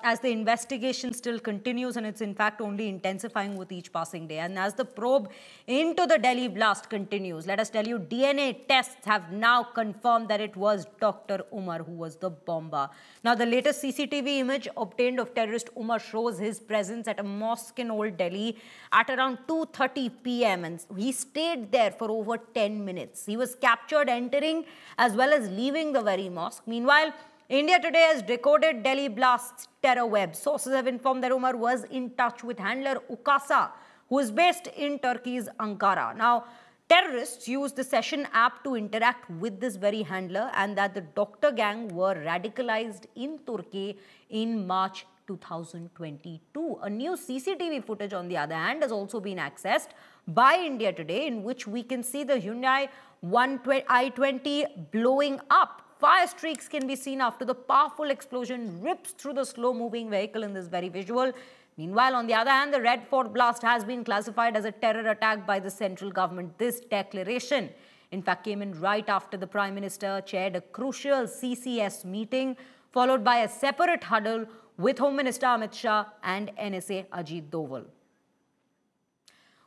as the investigation still continues, and it's in fact only intensifying with each passing day. And as the probe into the Delhi blast continues, let us tell you, DNA tests have now confirmed that it was Dr. Umar who was the bomber. Now, the latest CCTV image obtained of terrorist Umar shows his presence at a mosque in Old Delhi at around 2:30 p.m. and he stayed there for over 10 minutes. He was captured entering as well as leaving the very mosque. Meanwhile, India Today has decoded Delhi blast's terror web. Sources have informed that Umar was in touch with handler Ukasa, who is based in Turkey's Ankara. Now, terrorists used the Session app to interact with this very handler, and that the Doctor gang were radicalized in Turkey in March 2022. A new CCTV footage, on the other hand, has also been accessed by India Today, in which we can see the Hyundai i20 blowing up. Fire streaks can be seen after the powerful explosion rips through the slow-moving vehicle in this very visual. Meanwhile, on the other hand, the Red Fort blast has been classified as a terror attack by the central government. This declaration, in fact, came in right after the Prime Minister chaired a crucial CCS meeting, followed by a separate huddle with Home Minister Amit Shah and NSA Ajit Doval.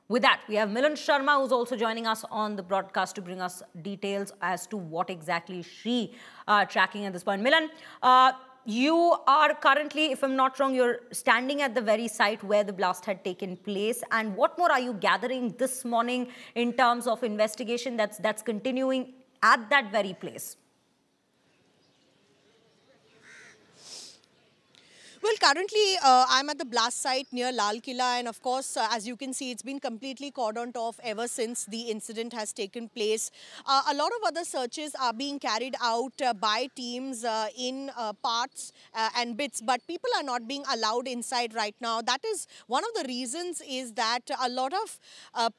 With that, we have Milan Sharma, who's also joining us on the broadcast to bring us details as to what exactly she tracking at this point. Milan, you are currently, if I'm not wrong, you're standing at the very site where the blast had taken place. And what more are you gathering this morning in terms of investigation that's continuing at that very place? Well, currently, I'm at the blast site near Lal Killa, and of course, as you can see, it's been completely cordoned off ever since the incident has taken place. A lot of other searches are being carried out by teams in parts and bits, but people are not being allowed inside right now. That is one of the reasons, is that a lot of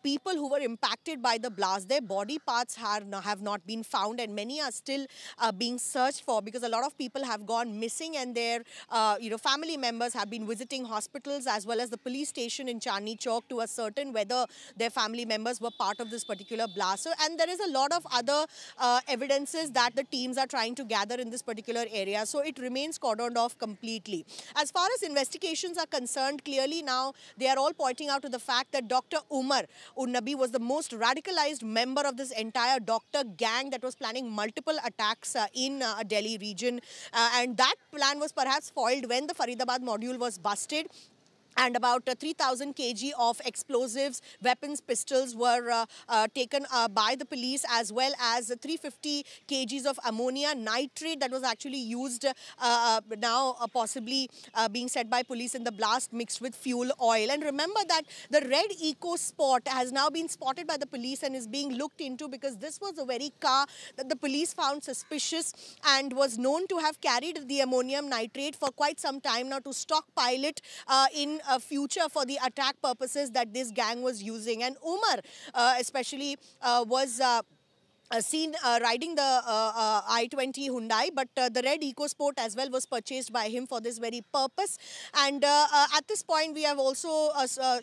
people who were impacted by the blast, their body parts have not been found, and many are still being searched for, because a lot of people have gone missing, and their family members have been visiting hospitals as well as the police station in Chandni Chowk to ascertain whether their family members were part of this particular blast. And there is a lot of other evidences that the teams are trying to gather in this particular area. So it remains cordoned off completely. As far as investigations are concerned, clearly now they are all pointing out to the fact that Dr. Umar Unnabi was the most radicalized member of this entire doctor gang that was planning multiple attacks in Delhi region. And that plan was perhaps foiled when the Faridabad module was busted, and about 3,000 kg of explosives, weapons, pistols were taken by the police, as well as 350 kgs of ammonia nitrate that was actually used now possibly being said by police in the blast, mixed with fuel oil. And remember that the red eco spot has now been spotted by the police and is being looked into, because this was the very car that the police found suspicious and was known to have carried the ammonium nitrate for quite some time now to stockpile it in future for the attack purposes that this gang was using. And Umar especially was seen riding the i20 Hyundai, but the red EcoSport as well was purchased by him for this very purpose. And at this point, we have also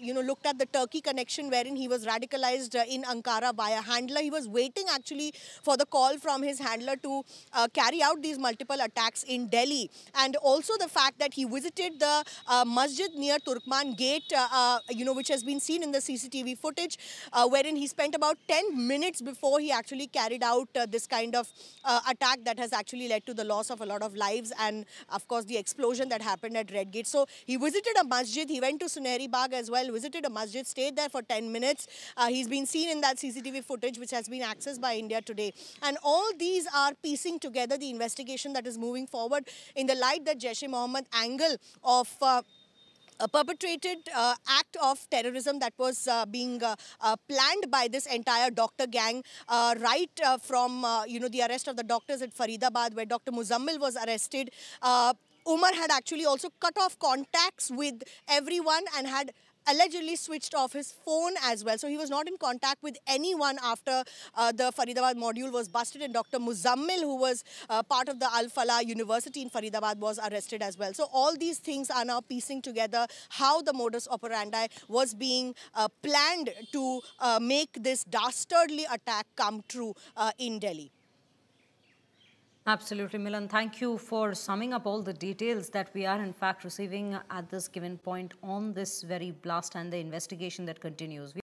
looked at the Turkey connection, wherein he was radicalized in Ankara by a handler. He was waiting actually for the call from his handler to carry out these multiple attacks in Delhi. And also the fact that he visited the masjid near Turkman Gate, which has been seen in the CCTV footage, wherein he spent about 10 minutes before he actually carried out this kind of attack that has actually led to the loss of a lot of lives, and of course the explosion that happened at Red Gate. So he visited a masjid, he went to Sunehri Bagh as well, visited a masjid, stayed there for 10 minutes. He's been seen in that CCTV footage which has been accessed by India Today. And all these are piecing together the investigation that is moving forward in the light that Jaish-e-Mohammed angle of a perpetrated act of terrorism that was being planned by this entire doctor gang, right from the arrest of the doctors at Faridabad, where Dr. Muzammil was arrested. Umar had actually also cut off contacts with everyone and had allegedly switched off his phone as well. So he was not in contact with anyone after the Faridabad module was busted, and Dr. Muzammil, who was part of the Al Falah University in Faridabad, was arrested as well. So all these things are now piecing together how the modus operandi was being planned to make this dastardly attack come true in Delhi. Absolutely, Milan. Thank you for summing up all the details that we are in fact receiving at this given point on this very blast and the investigation that continues.